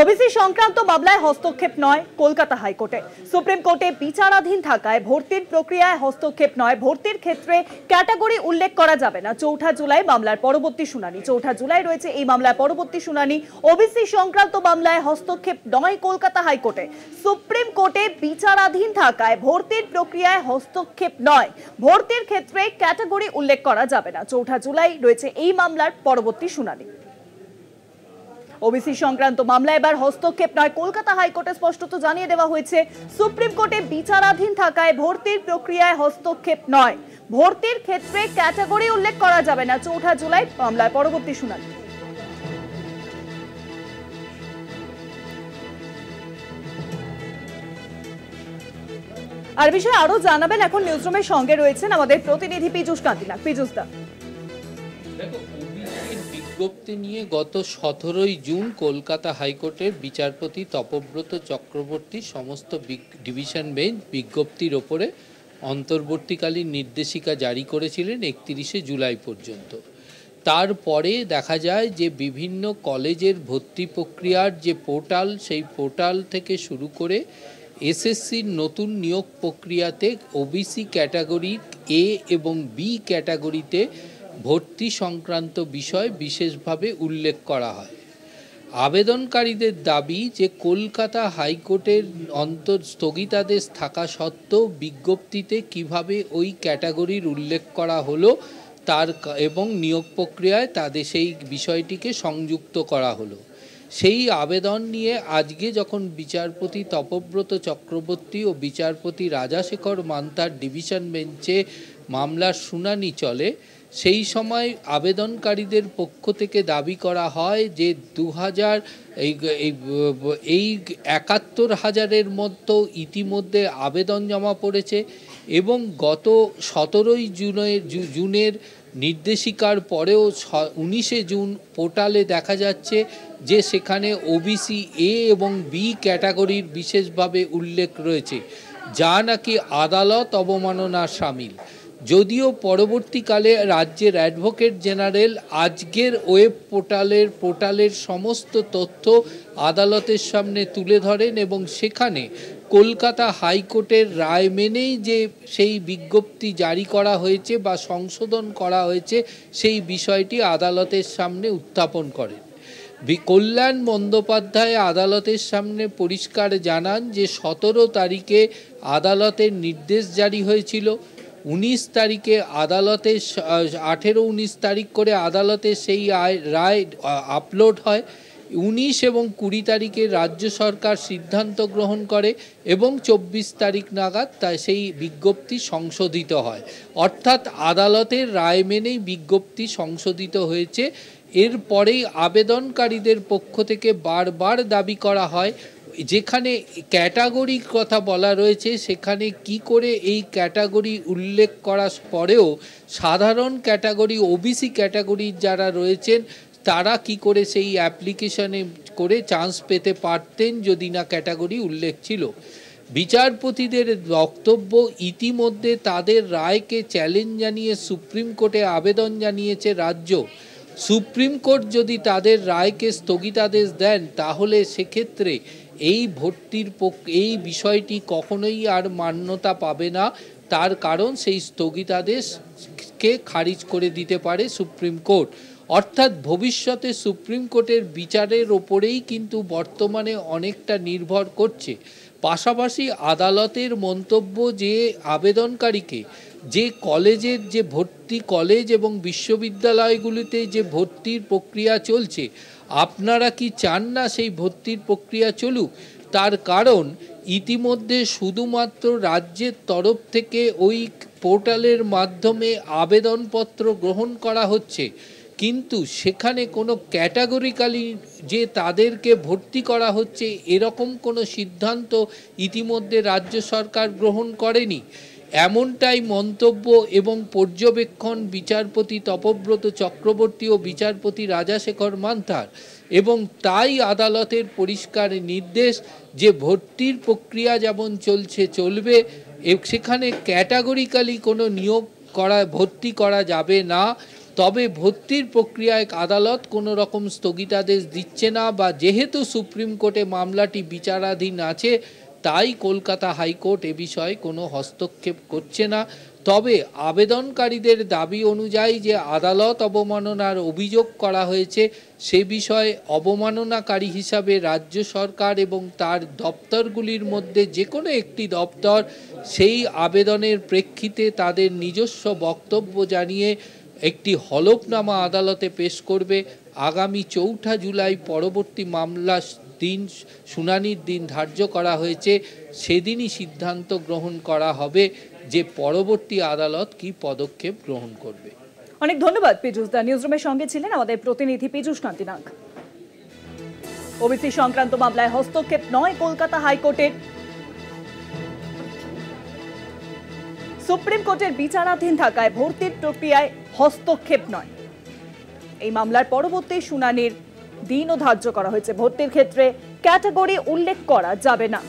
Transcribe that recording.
OBC সংক্রান্ত মামলায় হস্তক্ষেপ নয় কলকাতা হাইকোর্টে। সুপ্রিম কোর্টে বিচারাধীন থাকায় ভর্তির প্রক্রিয়ায় হস্তক্ষেপ নয়, ভর্তির ক্ষেত্রে ক্যাটাগরি উল্লেখ করা যাবে না। ৪ জুলাই মামলার পরবর্তী শুনানি। ৪ জুলাই রয়েছে এই মামলার পরবর্তী শুনানি। ওবিসি সংক্রান্ত মামলায় হস্তক্ষেপ নয় কলকাতা হাইকোর্টে। সুপ্রিম কোর্টে বিচারাধীন থাকায় ভর্তির প্রক্রিয়ায় হস্তক্ষেপ নয়, ভর্তির ক্ষেত্রে ক্যাটাগরি উল্লেখ করা যাবে না। ৪ জুলাই রয়েছে এই মামলার পরবর্তী শুনানি। ওবিসি সংক্রান্ত মামলায় এবার হস্তক্ষেপ নয় কলকাতা হাইকোর্টে স্পষ্টত জানিয়ে দেওয়া হয়েছে, সুপ্রিম কোর্টে বিচারাধীন থাকায় ভর্তির প্রক্রিয়ায় হস্তক্ষেপ নয়, ভর্তির ক্ষেত্রে ক্যাটাগরি উল্লেখ করা যাবে না। ৪ জুলাই মামলার পরবর্তী শুনানি। আর বিষয়ে আরো জানাবেন এখন নিউজরুমের সঙ্গে রয়েছেন আমাদের প্রতিনিধি পীযূষ কান্তি নাগ। পীযূষ দা, বিজ্ঞপ্তি নিয়ে গত 17 জুন কলকাতা হাইকোর্টের বিচারপতি তপব্রত চক্রবর্তী সমস্ত ডিভিশন বেঞ্চ বিজ্ঞপ্তির ওপরে অন্তর্বর্তীকালীন নির্দেশিকা জারি করেছিলেন 31 জুলাই পর্যন্ত। তারপরে দেখা যায় যে বিভিন্ন কলেজের ভর্তি প্রক্রিয়ার যে পোর্টাল, সেই পোর্টাল থেকে শুরু করে এসএসসির নতুন নিয়োগ প্রক্রিয়াতে ওবিসি ক্যাটাগরি এ এবং বি ক্যাটাগরিতে ভর্তি সংক্রান্ত বিষয় বিশেষভাবে উল্লেখ করা হয়। আবেদনকারীদের দাবি যে কলকাতা হাইকোর্টের স্থগিতাদেশ থাকা সত্ত্বেও বিজ্ঞপ্তিতে কিভাবে ওই ক্যাটাগরির উল্লেখ করা হলো তার এবং নিয়োগ প্রক্রিয়ায় তাদের সেই বিষয়টিকে সংযুক্ত করা হলো। সেই আবেদন নিয়ে আজকে যখন বিচারপতি তপব্রত চক্রবর্তী ও বিচারপতি রাজাশেখর মান্তার ডিভিশন বেঞ্চে মামলার শুনানি চলে, সেই সময় আবেদনকারীদের পক্ষ থেকে দাবি করা হয় যে ৭১,০০০ মতো ইতিমধ্যে আবেদন জমা পড়েছে এবং গত 17 জুনের নির্দেশিকার পরেও 19 জুন পোর্টালে দেখা যাচ্ছে যে সেখানে ওবিসি এ এবং বি ক্যাটাগরির বিশেষভাবে উল্লেখ রয়েছে, যা নাকি আদালত অবমাননার শামিল। যদিও পরবর্তীকালে রাজ্যের অ্যাডভোকেট জেনারেল আজকের ওয়েব পোর্টালের সমস্ত তথ্য আদালতের সামনে তুলে ধরেন এবং সেখানে কলকাতা হাইকোর্টের রায় মেনেই যে সেই বিজ্ঞপ্তি জারি করা হয়েছে বা সংশোধন করা হয়েছে সেই বিষয়টি আদালতের সামনে উত্থাপন করেন। কল্যাণ বন্দ্যোপাধ্যায় আদালতের সামনে পরিষ্কার জানান যে 17 তারিখে আদালতের নির্দেশ জারি হয়েছিল, 19 তারিখে আদালতে 18-19 তারিখ করে আদালতে সেই রায় আপলোড হয়, 19 এবং 20 তারিখে রাজ্য সরকার সিদ্ধান্ত গ্রহণ করে এবং 24 তারিখ নাগাদ তাই সেই বিজ্ঞপ্তি সংশোধিত হয়। অর্থাৎ আদালতের রায় মেনেই বিজ্ঞপ্তি সংশোধিত হয়েছে। এরপরেই আবেদনকারীদের পক্ষ থেকে বারবার দাবি করা হয় যেখানে ক্যাটাগরির কথা বলা রয়েছে সেখানে কি করে এই ক্যাটাগরি উল্লেখ করার পরেও সাধারণ ক্যাটাগরি ওবিসি ক্যাটাগরির যারা রয়েছেন তারা কি করে সেই অ্যাপ্লিকেশনে করে চান্স পেতে পারতেন যদি না ক্যাটাগরি উল্লেখ ছিল। বিচারপতিদের বক্তব্য, ইতিমধ্যে তাদের রায়কে চ্যালেঞ্জ জানিয়ে সুপ্রিম কোর্টে আবেদন জানিয়েছে রাজ্য। সুপ্রিম কোর্ট যদি তাদের রায়কে স্থগিতাদেশ দেন তাহলে সেক্ষেত্রে এই বিষয়টি কখনোই আর মান্যতা পাবে না। তার কারণ সেই স্থগিতাদেশকে খারিজ করে দিতে পারে সুপ্রিম কোর্ট। অর্থাৎ ভবিষ্যতে সুপ্রিম কোর্টের বিচারের ওপরেই কিন্তু বর্তমানে অনেকটা নির্ভর করছে। পাশাপাশি আদালতের মন্তব্য যে আবেদনকারীকে যে কলেজের যে ভর্তি কলেজ এবং বিশ্ববিদ্যালয়গুলিতে যে ভর্তির প্রক্রিয়া চলছে, আপনারা কি চান না সেই ভর্তির প্রক্রিয়া চলুক? তার কারণ ইতিমধ্যে শুধুমাত্র রাজ্যের তরফ থেকে ওই পোর্টালের মাধ্যমে আবেদনপত্র গ্রহণ করা হচ্ছে, কিন্তু সেখানে কোনো ক্যাটাগরিক্যালি যে তাদেরকে ভর্তি করা হচ্ছে এরকম কোনো সিদ্ধান্ত ইতিমধ্যে রাজ্য সরকার গ্রহণ করেনি। এমনটাই মন্তব্য এবং পর্যবেক্ষণ বিচারপতি তপব্রত চক্রবর্তী ও বিচারপতি রাজাশেখর মান্তার, এবং তাই আদালতের পরিষ্কার নির্দেশ যে ভর্তির প্রক্রিয়া যেমন চলছে চলবে, সেখানে ক্যাটাগরিক্যালি কোনো নিয়োগ ভর্তি করা যাবে না। তবে ভর্তির প্রক্রিয়ায় আদালত কোনো রকম স্থগিতাদেশ দিচ্ছে না, বা যেহেতু সুপ্রিম কোর্টে মামলাটি বিচারাধীন আছে তাই কলকাতা হাইকোর্ট এ বিষয়ে কোনো হস্তক্ষেপ করছে না। তবে আবেদনকারীদের দাবি অনুযায়ী যে আদালত অবমাননার অভিযোগ করা হয়েছে সে বিষয়ে অবমাননাকারী হিসাবে রাজ্য সরকার এবং তার দপ্তরগুলির মধ্যে যে কোনো একটি দপ্তর সেই আবেদনের প্রেক্ষিতে তাদের নিজস্ব বক্তব্য জানিয়ে একটি হলফনামা আদালতে পেশ করবে। আগামী 4 জুলাই পরবর্তী মামলা দিন শুনানির দিন ধার্য করা হয়েছে, সেদিনই সিদ্ধান্ত গ্রহণ করা হবে যে পরবর্তী আদালত কি পদক্ষেপ গ্রহণ করবে। অনেক ধন্যবাদ পীযূষ দা। নিউজরুমের সঙ্গে ছিলেন আমাদের প্রতিনিধি পীযূষ কান্তি নাগ। ওবিসি সংক্রান্ত মামলায় হস্তক্ষেপ নয় কলকাতা হাইকোর্টের। সুপ্রিম কোর্টের বিচারাধীন থাকায় ভর্তির প্রক্রিয়ায় হস্তক্ষেপ নয়। এই মামলার পরবর্তী শুনানির দিনও ধার্য করা হয়েছে। ভর্তির ক্ষেত্রে ক্যাটাগরি উল্লেখ করা যাবে না।